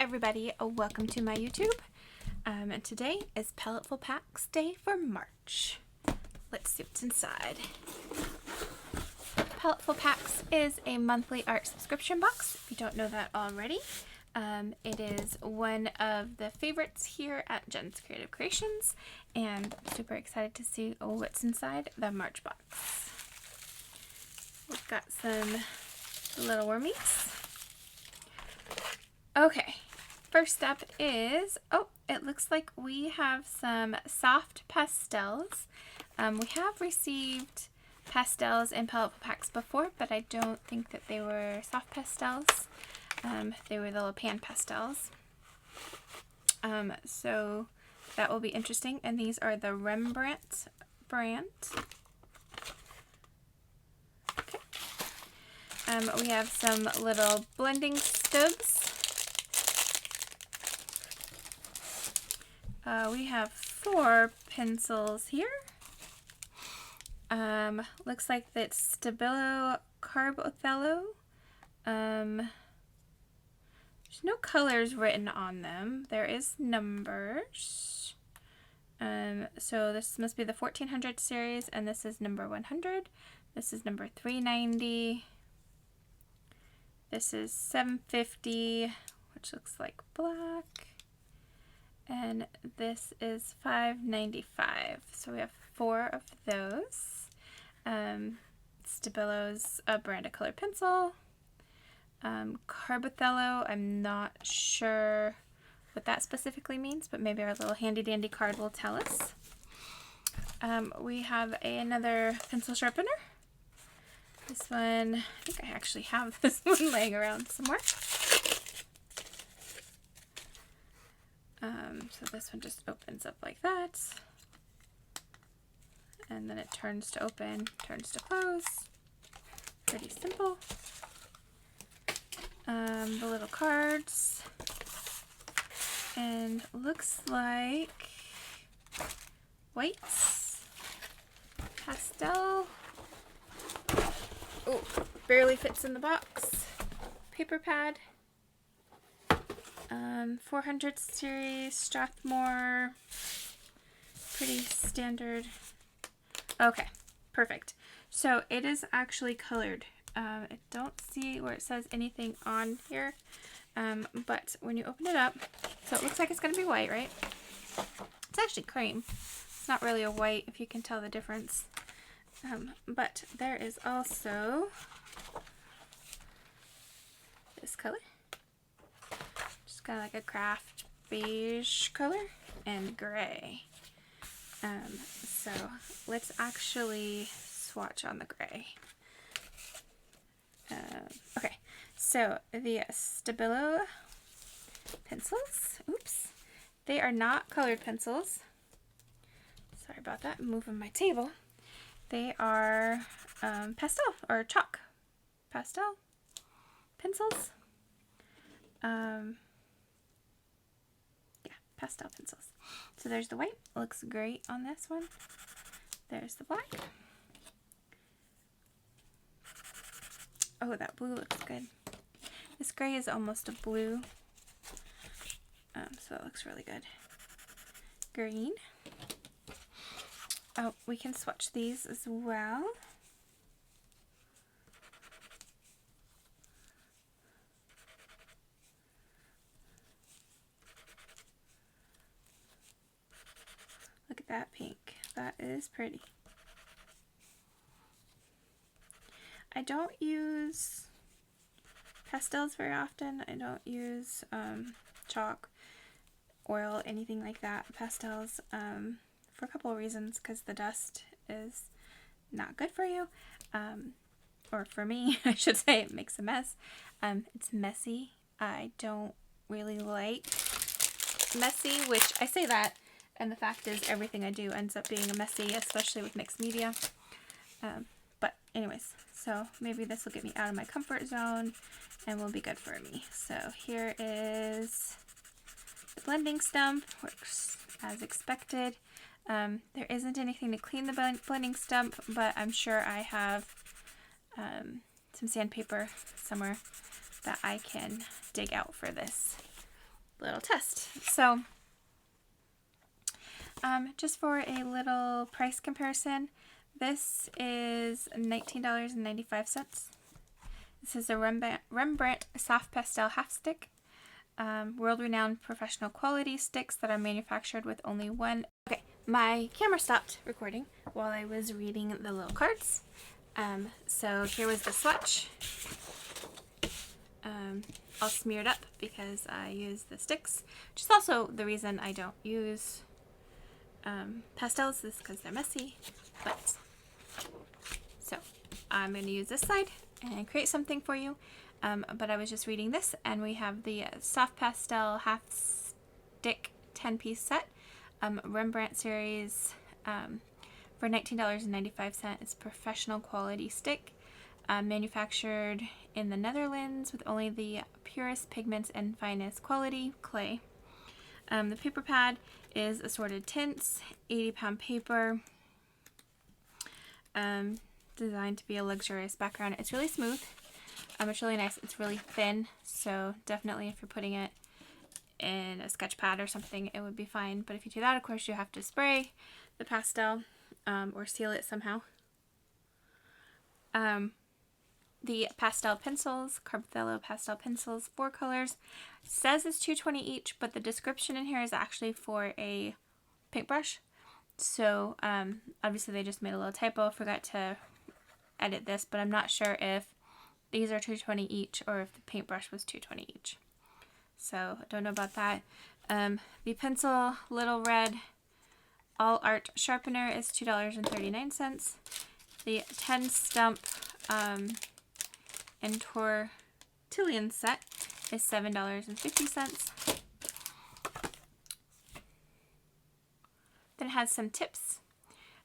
everybody, welcome to my YouTube. And today is Paletteful Packs Day for March. Let's see what's inside. Paletteful Packs is a monthly art subscription box, if you don't know that already. It is one of the favorites here at Jen's Creative Creations, and I'm super excited to see what's inside the March box. We've got some little wormies. Okay, first up is, it looks like we have some soft pastels. We have received pastels in Paletteful Packs before, but I don't think that they were soft pastels. They were the little pan pastels. So that will be interesting. And these are the Rembrandt brand. Okay. We have some little blending stubs. We have 4 pencils here. Looks like that's Stabilo Carbothello. There's no colors written on them. There is numbers. So this must be the 1400 series, and this is number 100. This is number 390. This is 750, which looks like black. And this is 595. So we have 4 of those. Stabilo's a brand of colored pencil. Carbothello, I'm not sure what that specifically means, but maybe our little handy dandy card will tell us. We have another pencil sharpener. This one, I think I actually have this one laying around somewhere. So this one just opens up like that. And then it turns to open, turns to close. Pretty simple. The little cards. And looks like whites, pastel. Oh, barely fits in the box. Paper pad. 400 series, Strathmore. Pretty standard. Okay, perfect. So it is actually colored. I don't see where it says anything on here, but when you open it up, so it looks like it's going to be white, right? It's actually cream. It's not really a white, if you can tell the difference. But there is also this color. Just kind of like a craft beige color and gray. So let's actually swatch on the gray. Okay, so the Stabilo pencils, they are not colored pencils. Sorry about that, I'm moving my table. They are pastel or chalk pastel pencils. Yeah, pastel pencils. So there's the white, looks great on this one. There's the black. Oh, that blue looks good. This gray is almost a blue, so it looks really good. Green. Oh, we can swatch these as well. Look at that pink. That is pretty. I don't use pastels very often. I don't use chalk, oil, anything like that. Pastels for a couple of reasons, because the dust is not good for you. Or for me, I should say, it makes a mess. It's messy. I don't really like messy, which I say that, and the fact is everything I do ends up being messy, especially with mixed media. But anyways, so maybe this will get me out of my comfort zone and will be good for me. So here is the blending stump, works as expected. There isn't anything to clean the blending stump, but I'm sure I have some sandpaper somewhere that I can dig out for this. little test. So just for a little price comparison, this is $19.95. This is a Rembrandt Soft Pastel Half Stick. World-renowned professional quality sticks that are manufactured with only one. Okay, my camera stopped recording while I was reading the little cards. So here was the swatch. All smeared up because I use the sticks, which is also the reason I don't use pastels, is because they're messy. But so I'm going to use this side and create something for you. But I was just reading this, and we have the Soft Pastel Half Stick 10-piece set, Rembrandt series, for $19.95. It's professional quality stick, manufactured in the Netherlands with only the purest pigments and finest quality clay. The paper pad is assorted tints, 80-pound paper, designed to be a luxurious background. It's really smooth. It's really nice. It's really thin, so definitely if you're putting it in a sketch pad or something, it would be fine. But if you do that, of course, you have to spray the pastel or seal it somehow. The pastel pencils, Carbothello pastel pencils, 4 colors, says it's $2.20 each, but the description in here is actually for a paintbrush. So obviously they just made a little typo. Forgot to edit this, but I'm not sure if these are $2.20 each or if the paintbrush was $2.20 each. So I don't know about that. The pencil Little Red All Art Sharpener is $2.39. The 10 stump and tortillon set is $7.50. Then it has some tips.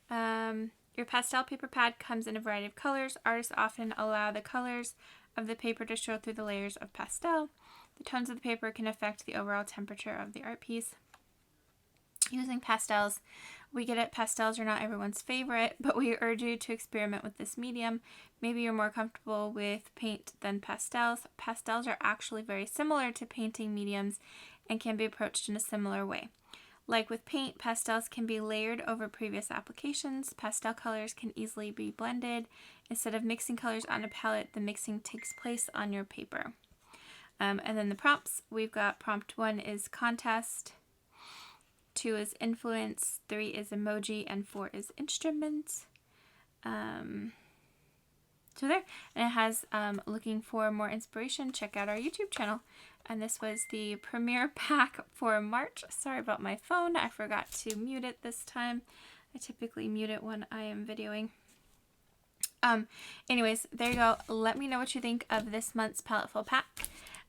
Your pastel paper pad comes in a variety of colors. Artists often allow the colors of the paper to show through the layers of pastel. The tones of the paper can affect the overall temperature of the art piece. Using pastels, we get it, pastels are not everyone's favorite, but we urge you to experiment with this medium. Maybe you're more comfortable with paint than pastels. Pastels are actually very similar to painting mediums and can be approached in a similar way. Like with paint, pastels can be layered over previous applications. Pastel colors can easily be blended. Instead of mixing colors on a palette, the mixing takes place on your paper. And then the prompts, we've got prompt 1 is contest, 2 is influence, 3 is emoji, and 4 is instrument. So there, and it has looking for more inspiration, check out our YouTube channel. And this was the premiere pack for March. Sorry about my phone, I forgot to mute it this time. I typically mute it when I am videoing. Anyways, there you go. Let me know what you think of this month's Paletteful pack.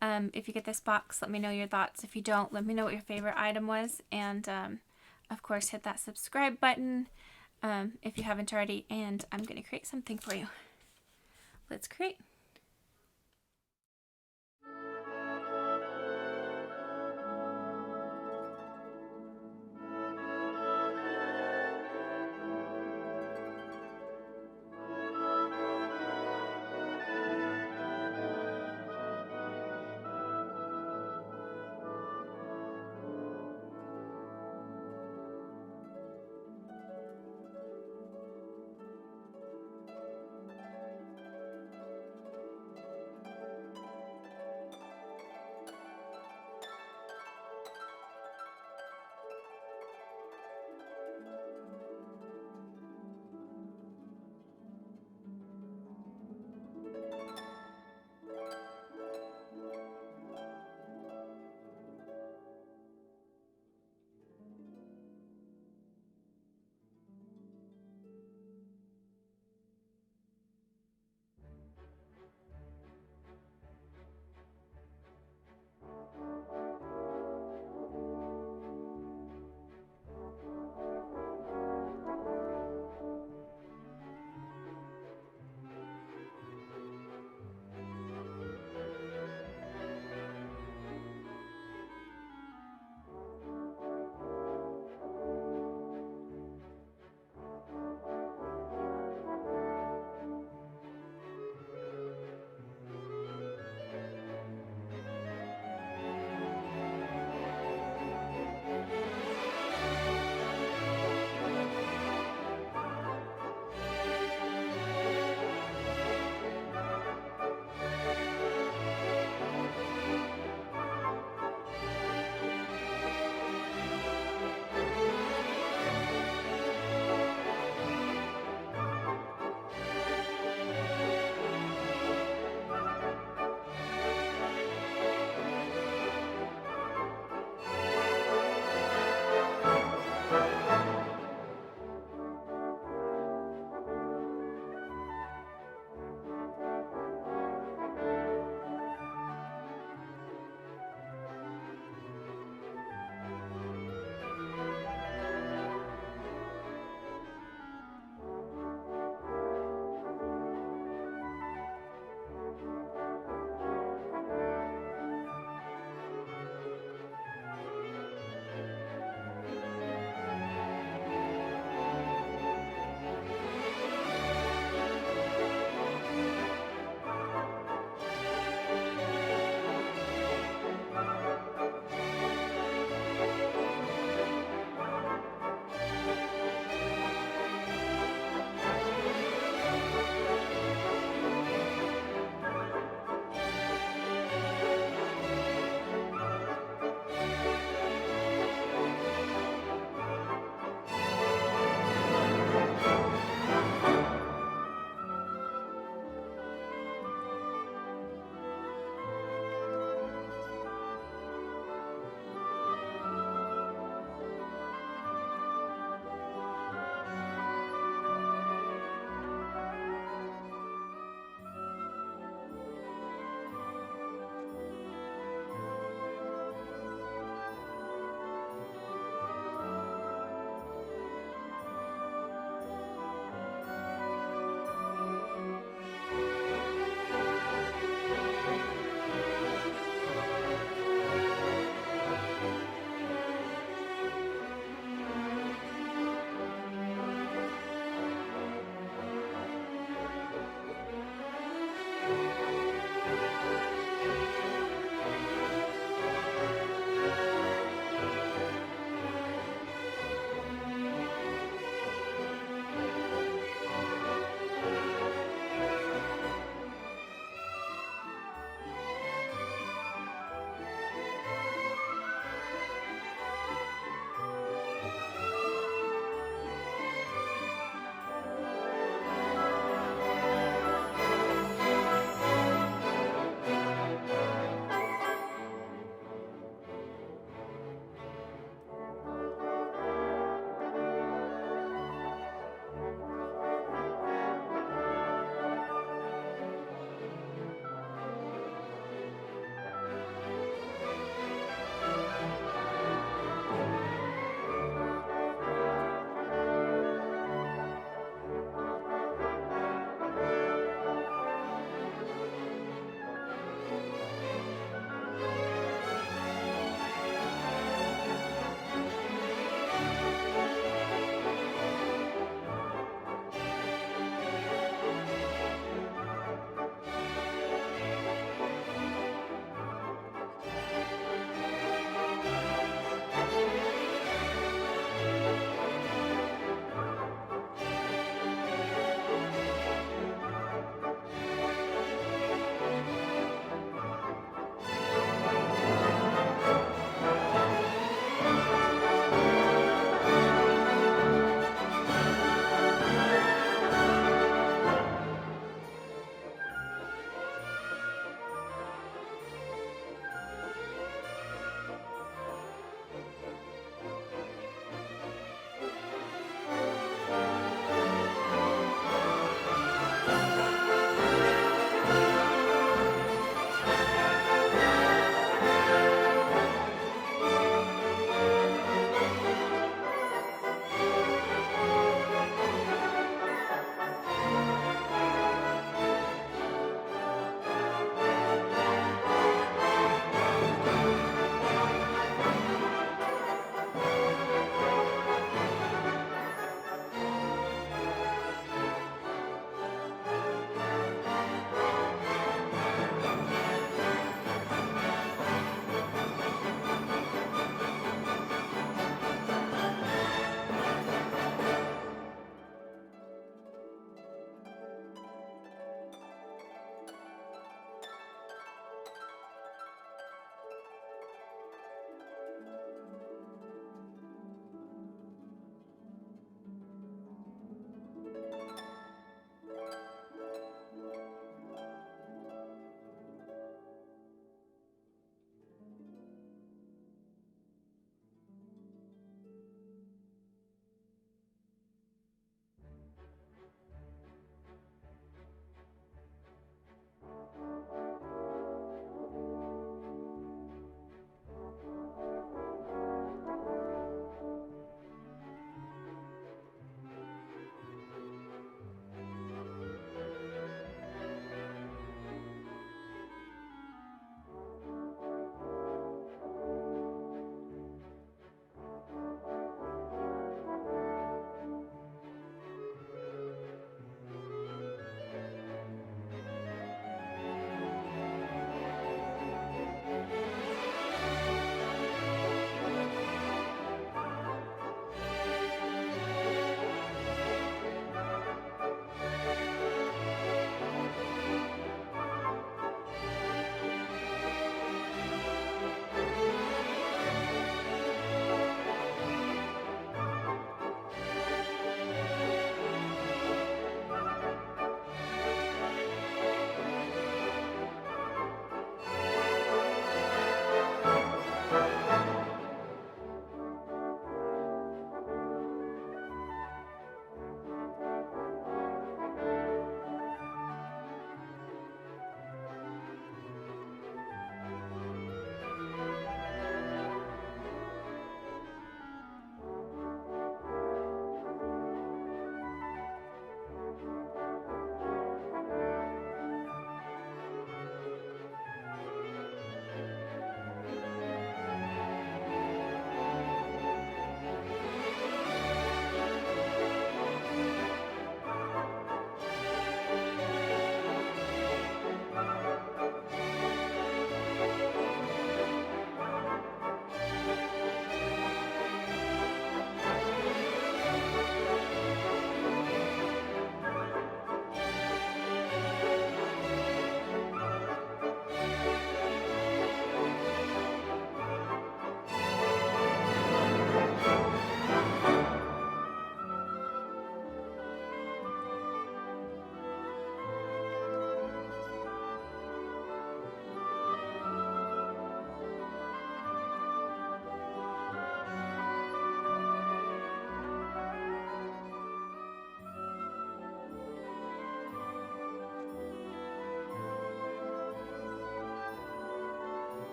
If you get this box, let me know your thoughts. If you don't, let me know what your favorite item was. And of course, hit that subscribe button if you haven't already. And I'm going to create something for you. Let's create.